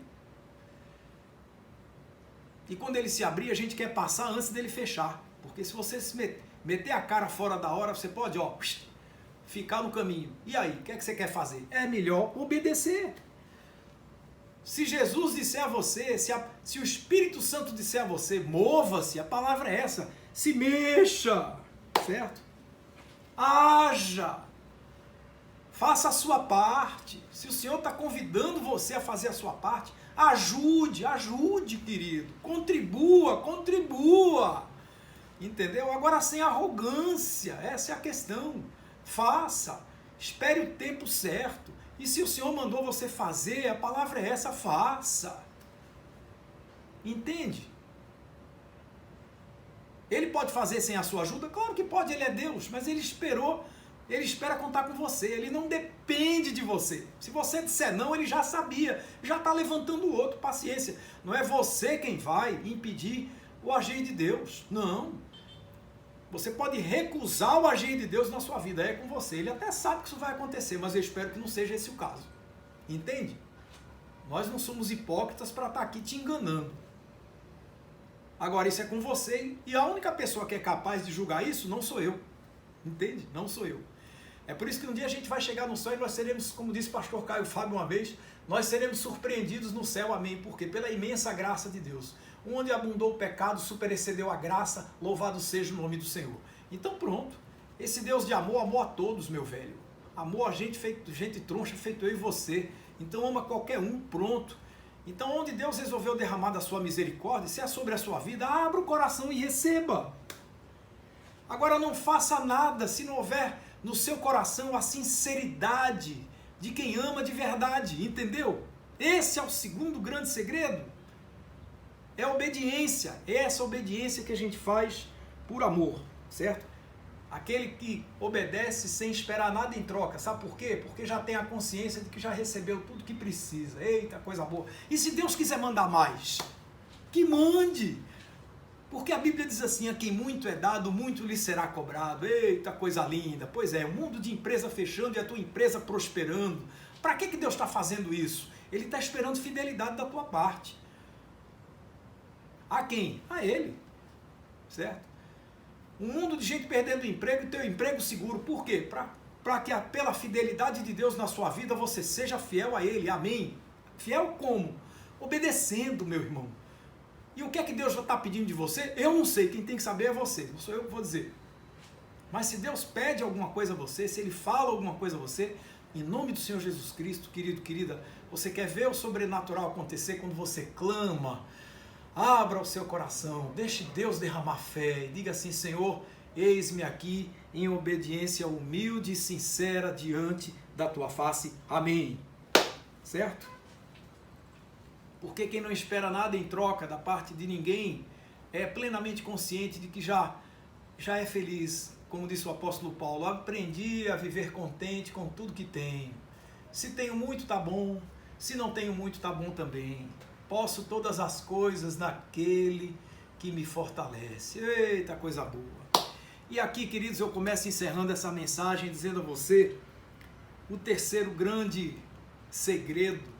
E quando ele se abrir, a gente quer passar antes dele fechar. Porque se você se meter a cara fora da hora, você pode, ficar no caminho. E aí? O que é que você quer fazer? É melhor obedecer. Se Jesus disser a você, se o Espírito Santo disser a você: mova-se, a palavra é essa, se mexa, certo? Haja, faça a sua parte. Se o Senhor está convidando você a fazer a sua parte, ajude, querido, contribua, entendeu? Agora sem arrogância, essa é a questão. Faça, espere o tempo certo. E se o Senhor mandou você fazer, a palavra é essa: faça. Entende? Ele pode fazer sem a sua ajuda? Claro que pode, Ele é Deus, mas Ele espera contar com você, Ele não depende de você. Se você disser não, Ele já sabia, já está levantando o outro, paciência. Não é você quem vai impedir o agir de Deus, não. Você pode recusar o agir de Deus na sua vida, é com você. Ele até sabe que isso vai acontecer, mas eu espero que não seja esse o caso. Entende? Nós não somos hipócritas para estar aqui te enganando. Agora, isso é com você, e a única pessoa que é capaz de julgar isso não sou eu. Entende? Não sou eu. É por isso que um dia a gente vai chegar no céu e nós seremos, como disse o pastor Caio Fábio uma vez, nós seremos surpreendidos no céu, amém? Porque pela imensa graça de Deus. Onde abundou o pecado, superexcedeu a graça, louvado seja o nome do Senhor. Então pronto, esse Deus de amor, amou a todos, meu velho. Amou a gente, gente troncha, feito eu e você. Então ama qualquer um, pronto. Então onde Deus resolveu derramar da sua misericórdia, se é sobre a sua vida, abra o coração e receba. Agora não faça nada se não houver no seu coração a sinceridade de quem ama de verdade, entendeu? Esse é o segundo grande segredo. É a obediência, é essa obediência que a gente faz por amor, certo? Aquele que obedece sem esperar nada em troca, sabe por quê? Porque já tem a consciência de que já recebeu tudo que precisa, eita, coisa boa. E se Deus quiser mandar mais, que mande, porque a Bíblia diz assim: a quem muito é dado, muito lhe será cobrado, eita, coisa linda. Pois é, o mundo de empresa fechando e a tua empresa prosperando. Para que Deus está fazendo isso? Ele está esperando fidelidade da tua parte. A quem? A Ele, certo? Um mundo de gente perdendo o emprego e teu emprego seguro. Por quê? para que pela fidelidade de Deus na sua vida você seja fiel a Ele, amém? Fiel como? Obedecendo, meu irmão. E o que é que Deus já está pedindo de você? Eu não sei, quem tem que saber é você, não sou eu que vou dizer. Mas se Deus pede alguma coisa a você, se Ele fala alguma coisa a você, em nome do Senhor Jesus Cristo, querido, querida, você quer ver o sobrenatural acontecer quando você clama, abra o seu coração, deixe Deus derramar fé e diga assim: Senhor, eis-me aqui em obediência humilde e sincera diante da tua face, amém. Certo? Porque quem não espera nada em troca da parte de ninguém é plenamente consciente de que já é feliz. Como disse o apóstolo Paulo, aprendi a viver contente com tudo que tenho. Se tenho muito, tá bom. Se não tenho muito, tá bom também. Posso todas as coisas naquele que me fortalece. Eita, coisa boa. E aqui, queridos, eu começo encerrando essa mensagem dizendo a você o terceiro grande segredo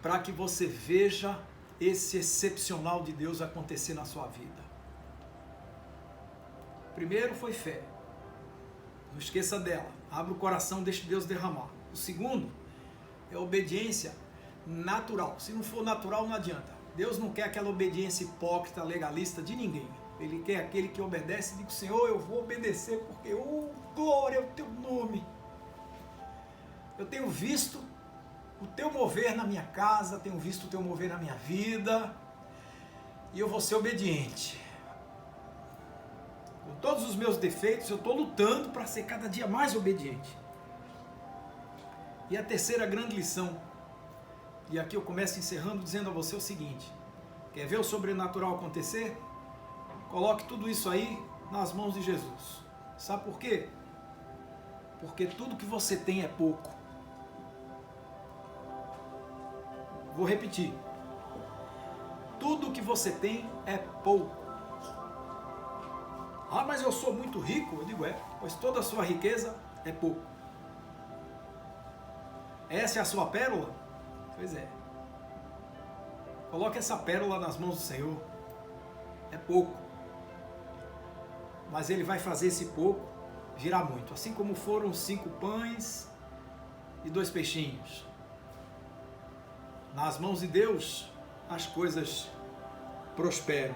para que você veja esse excepcional de Deus acontecer na sua vida. Primeiro foi fé. Não esqueça dela. Abra o coração, deixe Deus derramar. O segundo é obediência natural. Se não for natural, não adianta. Deus não quer aquela obediência hipócrita, legalista de ninguém. Ele quer aquele que obedece e diz: Senhor, eu vou obedecer porque, glória ao teu nome. Eu tenho visto o teu mover na minha casa, tenho visto o teu mover na minha vida, e eu vou ser obediente. Com todos os meus defeitos, eu estou lutando para ser cada dia mais obediente. E a terceira grande lição, e aqui eu começo encerrando dizendo a você o seguinte: quer ver o sobrenatural acontecer? Coloque tudo isso aí nas mãos de Jesus. Sabe por quê? Porque tudo que você tem é pouco. Vou repetir. Tudo que você tem é pouco. Ah, mas eu sou muito rico. Eu digo, pois toda a sua riqueza é pouco. Essa é a sua pérola? Pois é. Coloque essa pérola nas mãos do Senhor. É pouco. Mas Ele vai fazer esse pouco virar muito. Assim como foram 5 pães e 2 peixinhos. Nas mãos de Deus, as coisas prosperam.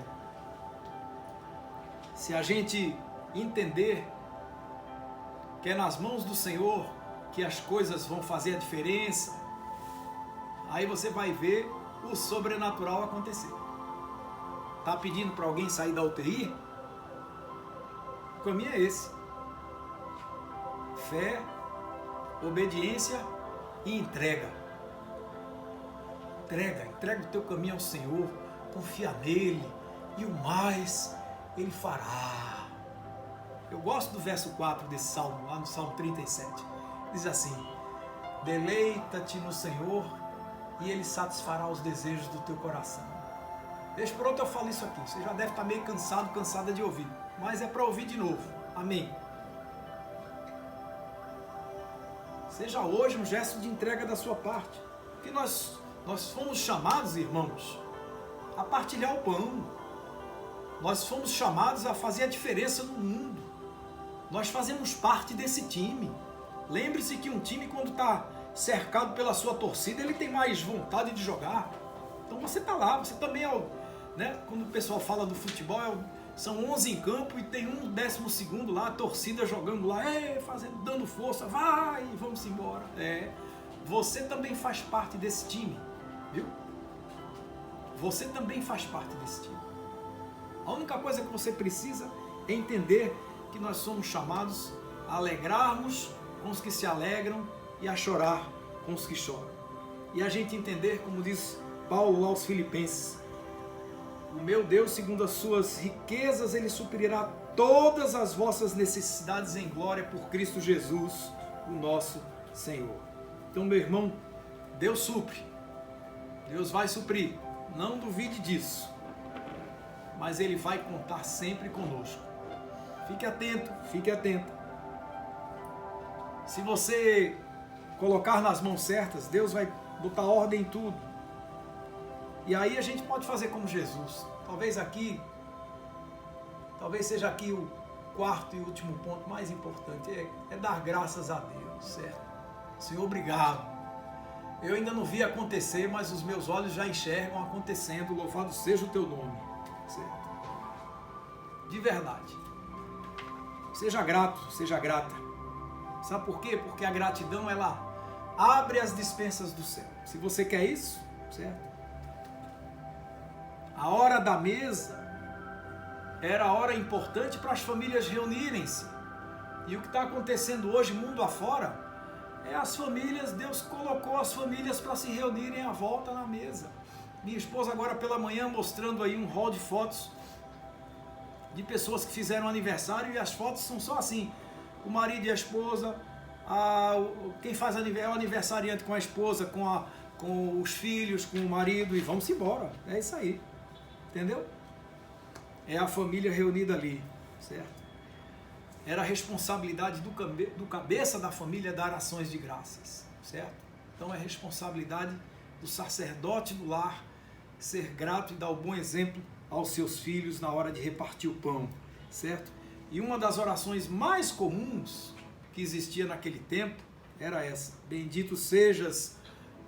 Se a gente entender que é nas mãos do Senhor que as coisas vão fazer a diferença, aí você vai ver o sobrenatural acontecer. Está pedindo para alguém sair da UTI? O caminho é esse. Fé, obediência e entrega. Entrega o teu caminho ao Senhor, confia nele, e o mais Ele fará. Eu gosto do verso 4 desse salmo, lá no Salmo 37. Diz assim: deleita-te no Senhor e Ele satisfará os desejos do teu coração. Deixa por outro eu falo isso aqui, você já deve estar meio cansada de ouvir, mas é para ouvir de novo, amém? Seja hoje um gesto de entrega da sua parte, porque nós fomos chamados, irmãos, a partilhar o pão. Nós fomos chamados a fazer a diferença no mundo. Nós fazemos parte desse time. Lembre-se que um time, quando está cercado pela sua torcida, ele tem mais vontade de jogar. Então você está lá, você também é né? Quando o pessoal fala do futebol, são 11 em campo e tem um 12º lá, a torcida jogando lá, dando força, vai, vamos embora. Você também faz parte desse time. Viu? Você também faz parte desse time. A única coisa que você precisa é entender que nós somos chamados a alegrarmos com os que se alegram e a chorar com os que choram. E a gente entender, como diz Paulo aos Filipenses: o meu Deus, segundo as suas riquezas, Ele suprirá todas as vossas necessidades em glória por Cristo Jesus, o nosso Senhor. Então, meu irmão, Deus supre. Deus vai suprir, não duvide disso, mas Ele vai contar sempre conosco. Fique atento, fique atento. Se você colocar nas mãos certas, Deus vai botar ordem em tudo. E aí a gente pode fazer como Jesus. Talvez seja aqui o quarto e último ponto mais importante é dar graças a Deus, certo? Senhor, obrigado. Eu ainda não vi acontecer, mas os meus olhos já enxergam acontecendo. Louvado seja o teu nome, certo? De verdade. Seja grato, seja grata. Sabe por quê? Porque a gratidão, ela abre as despensas do céu. Se você quer isso, certo? A hora da mesa era a hora importante para as famílias reunirem-se. E o que está acontecendo hoje, mundo afora, é as famílias, Deus colocou as famílias para se reunirem à volta na mesa. Minha esposa agora pela manhã mostrando aí um rol de fotos de pessoas que fizeram aniversário, e as fotos são só assim, o marido e a esposa, quem faz é o aniversariante com a esposa, com os filhos, com o marido, e vamos embora. É isso aí, entendeu? É a família reunida ali, certo? Era a responsabilidade do cabeça da família dar ações de graças, certo? Então é responsabilidade do sacerdote do lar ser grato e dar o bom exemplo aos seus filhos na hora de repartir o pão, certo? E uma das orações mais comuns que existia naquele tempo era essa: bendito sejas,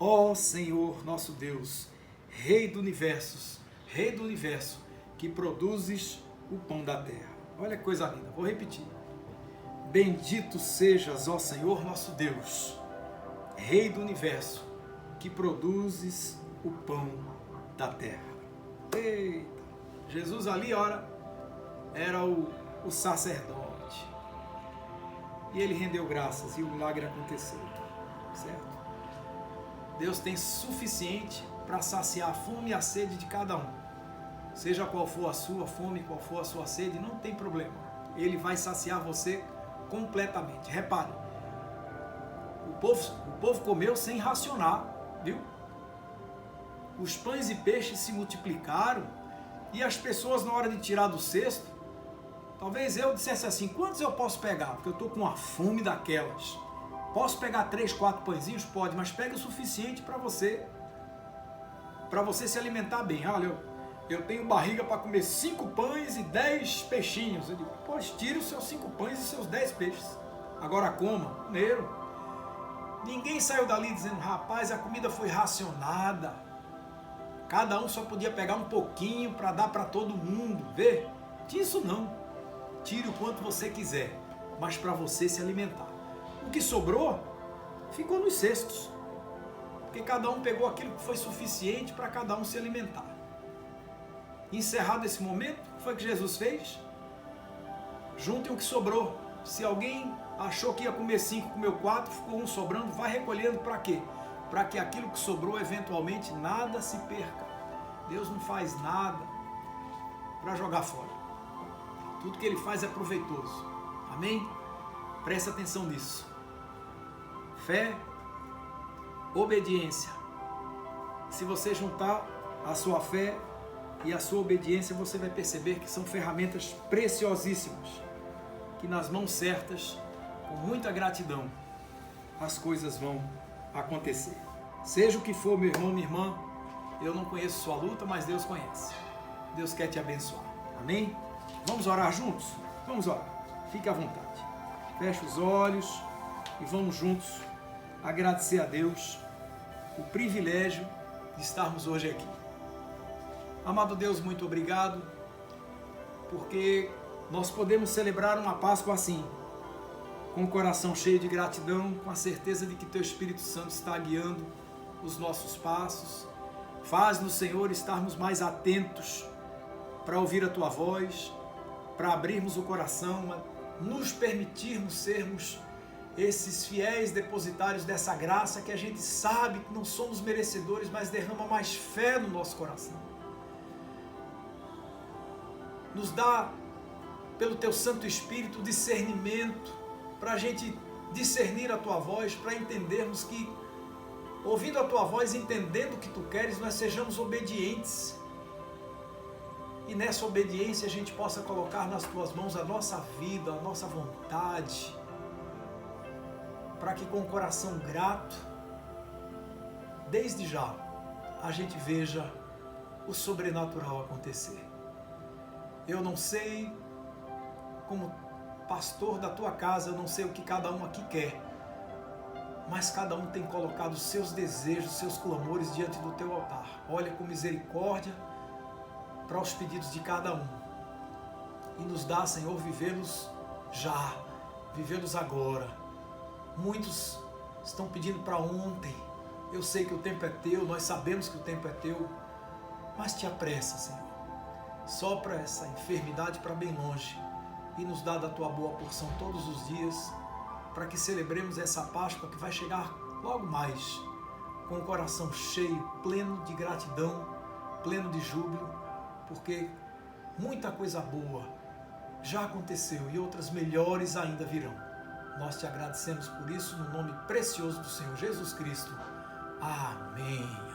ó Senhor nosso Deus, Rei do universo, que produzes o pão da terra. Olha que coisa linda, vou repetir. Bendito sejas, ó Senhor nosso Deus, Rei do universo, que produzes o pão da terra. Eita! Jesus ali, ora, era o sacerdote. E ele rendeu graças e o milagre aconteceu, certo? Deus tem suficiente para saciar a fome e a sede de cada um. Seja qual for a sua fome, qual for a sua sede, não tem problema. Ele vai saciar você completamente. Repare, o povo comeu sem racionar, viu? Os pães e peixes se multiplicaram e as pessoas, na hora de tirar do cesto, talvez eu dissesse assim: quantos eu posso pegar? Porque eu estou com uma fome daquelas. Posso pegar 3, 4 pãezinhos? Pode, mas pegue o suficiente para você se alimentar bem. Olha, eu tenho barriga para comer 5 pães e 10 peixinhos. Eu digo: pois tire os seus 5 pães e seus 10 peixes. Agora coma, primeiro. Ninguém saiu dali dizendo: rapaz, a comida foi racionada. Cada um só podia pegar um pouquinho para dar para todo mundo. Vê? Disso não. Tire o quanto você quiser, mas para você se alimentar. O que sobrou ficou nos cestos, porque cada um pegou aquilo que foi suficiente para cada um se alimentar. Encerrado esse momento, o que foi que Jesus fez? Juntem o que sobrou. Se alguém achou que ia comer 5, comeu 4, ficou um sobrando, vai recolhendo para quê? Para que aquilo que sobrou, eventualmente, nada se perca. Deus não faz nada para jogar fora. Tudo que Ele faz é proveitoso. Amém? Preste atenção nisso. Fé, obediência. Se você juntar a sua fé e a sua obediência, você vai perceber que são ferramentas preciosíssimas, que nas mãos certas, com muita gratidão, as coisas vão acontecer. Seja o que for, meu irmão, minha irmã, eu não conheço sua luta, mas Deus conhece. Deus quer te abençoar. Amém? Vamos orar juntos? Vamos orar. Fique à vontade. Feche os olhos e vamos juntos agradecer a Deus o privilégio de estarmos hoje aqui. Amado Deus, muito obrigado, porque nós podemos celebrar uma Páscoa assim, com o coração cheio de gratidão, com a certeza de que Teu Espírito Santo está guiando os nossos passos. Faz-nos, Senhor, estarmos mais atentos para ouvir a Tua voz, para abrirmos o coração, nos permitirmos sermos esses fiéis depositários dessa graça que a gente sabe que não somos merecedores, mas derrama mais fé no nosso coração. Nos dá, pelo Teu Santo Espírito, discernimento, para a gente discernir a Tua voz, para entendermos que, ouvindo a Tua voz, entendendo o que Tu queres, nós sejamos obedientes. E nessa obediência a gente possa colocar nas Tuas mãos a nossa vida, a nossa vontade, para que com o coração grato, desde já, a gente veja o sobrenatural acontecer. Eu não sei como pastor da tua casa, eu não sei o que cada um aqui quer, mas cada um tem colocado os seus desejos, seus clamores diante do teu altar. Olha com misericórdia para os pedidos de cada um e nos dá, Senhor, vivê-los já, vivê-los agora. Muitos estão pedindo para ontem. Eu sei que o tempo é teu, nós sabemos que o tempo é teu, mas te apressa, Senhor. Sopra essa enfermidade para bem longe e nos dá da tua boa porção todos os dias, para que celebremos essa Páscoa que vai chegar logo mais, com o coração cheio, pleno de gratidão, pleno de júbilo, porque muita coisa boa já aconteceu e outras melhores ainda virão. Nós te agradecemos por isso, no nome precioso do Senhor Jesus Cristo. Amém.